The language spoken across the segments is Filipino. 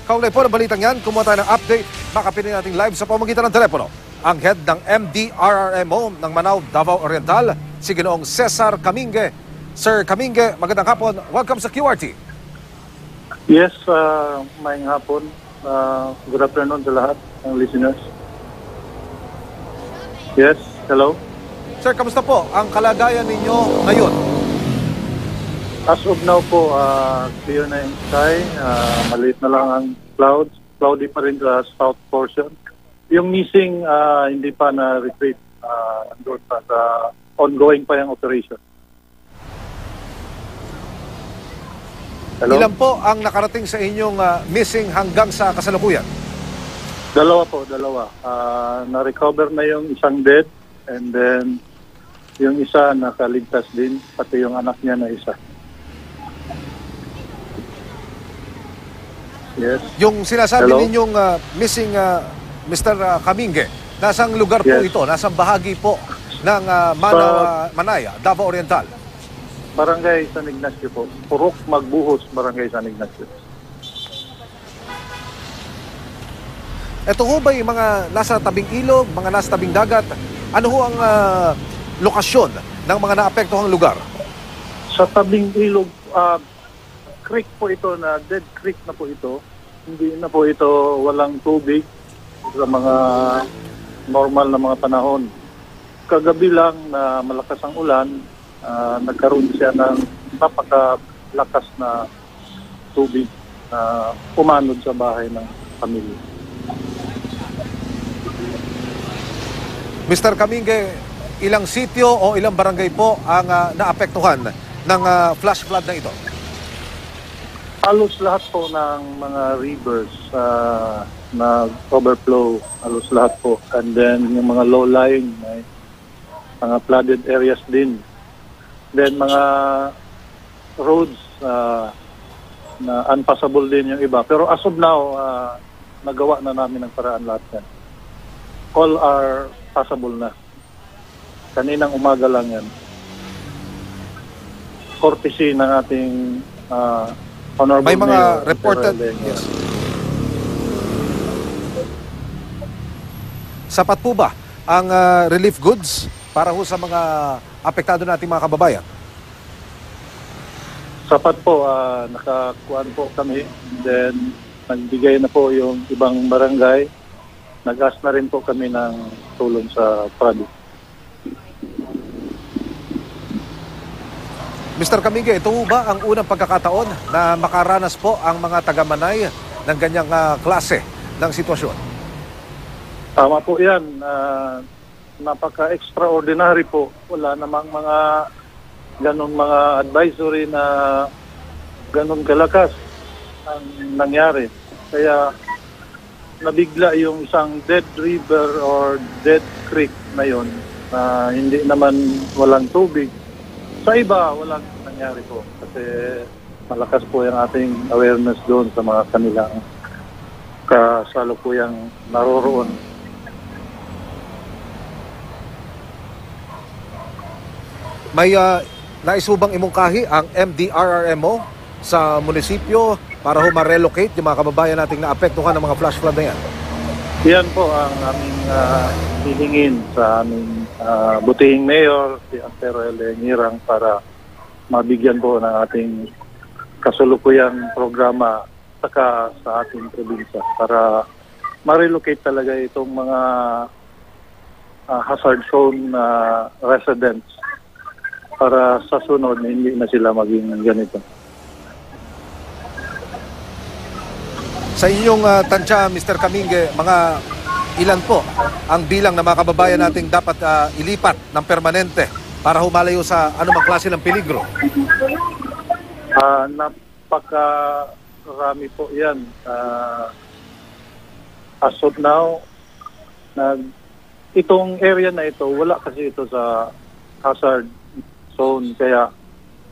Kaugnay po ng balitang yan, kumuha tayo ng update. Makapinin natin live sa pamamagitan ng telepono. Ang head ng MDRRMO ng Manao, Davao Oriental, si Ginoong Cesar Camingue. Sir Camingue, magandang hapon. Welcome sa QRT. Yes, maayong hapon. Good afternoon sa lahat ng listeners. Yes, hello. Sir, kamusta po ang kalagayan ninyo ngayon? As of now po, clear na yung sky. Maliit na lang ang clouds. Cloudy pa rin sa south portion. Yung missing, hindi pa na-retreat. Doon pa sa ongoing pa yung operation. Hello? Ilan po ang nakarating sa inyong missing hanggang sa kasalukuyan? Dalawa. Na-recover na yung isang dead and then yung isa nakaligtas din, pati yung anak niya na isa. Yes. Yung sinasabi Hello? ninyong missing Mr. Camingue, nasang lugar po Yes. ito? Nasang bahagi po ng Manaya, Davao Oriental? Barangay San Ignacio po. Purok Magbuhos, Barangay San Ignacio. Ito ho ba yung mga nasa tabing ilog, mga nasa tabing dagat? Ano ho ang lokasyon ng mga naapektuhang lugar? Sa tabing ilog, creek po ito, na dead creek na po ito. Hindi na po ito walang tubig sa mga normal na mga panahon. Kagabi lang na malakas ang ulan, nagkaroon siya ng napakalakas na tubig na pumanod sa bahay ng pamilya. Mr. Camingue, ilang sityo o ilang barangay po ang naapektuhan ng flash flood na ito? Halos lahat po ng mga rivers na overflow, halos lahat po. And then yung mga low-lying, may mga flooded areas din. Then mga roads na unpassable din yung iba. Pero as of now, nagawa na namin ng paraan lahat yan. All are passable na. Kaninang umaga lang yan. Courtesy ng ating Honorable May mga Mayor, reported, Leño. yes. Sapat po ba ang relief goods para ho sa mga apektado nating mga kababayan? Sapat po, nakakuan po kami. Then, nagbigay na po yung ibang barangay. Nag-ask na rin po kami ng tulong sa province. Mr. Camingue, ito ho ba ang unang pagkakataon na makaranas po ang mga taga-Manay ng ganyang klase ng sitwasyon? Tama po yan. Napaka-extraordinary po. Wala namang mga ganun mga advisory na ganun kalakas ang nangyari. Kaya nabigla yung isang dead river or dead creek na yun na hindi naman walang tubig. Sa iba, walang nangyari po kasi malakas po yung ating awareness doon sa mga kanilang kasalukuyang naroroon. May naisubang imungkahi ang MDRRMO sa munisipyo para ho ma-relocate yung mga kababayan nating naapektuhan ng mga flash flood na yan? Yan po ang aming hilingin sa aming butihing mayor, si Antero Leñirang, para mabigyan po ng ating kasulukuyang programa saka sa ating probinsya para ma-relocate talaga itong mga hazard zone residents para sa sunod hindi na sila maging ganito. Sa inyong tansya, Mr. Camingue, mga ilan po ang bilang ng mga kababayan nating dapat ilipat ng permanente para humalayo sa anumang klase ng peligro? Napakarami po yan. As of now, itong area na ito, wala kasi ito sa hazard zone, kaya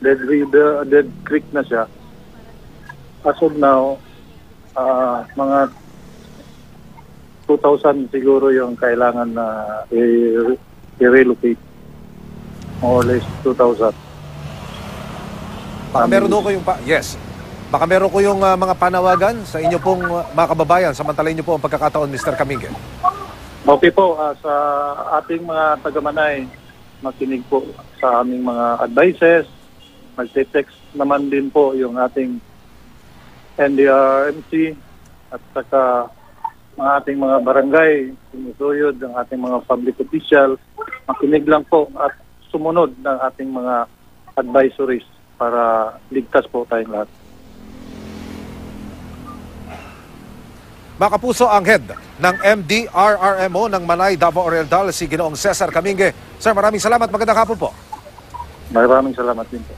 dead creek na siya. As of now, mga 2,000 siguro yung kailangan na i-relocate. More or less 2,000. Meron ho kayong yes. Baka meron ko yung mga panawagan sa inyo pong mga kababayan. Samantalahin niyo po ang pagkakataon, Mr. Kaminge. Okay po, sa ating mga taga-Manay, makinig po sa aming mga advices. Magte-text naman din po yung ating NDRMC at saka mga ating mga barangay, sinusuyod ang ating mga public officials. Makinig lang po at sumunod ng ating mga advisories para ligtas po tayong lahat. Mga kapuso, ang head ng MDRRMO ng Manay, Davao Oriental, si Ginoong Cesar Kaminge. Sir, maraming salamat. Magandang hapon po. Maraming salamat din po.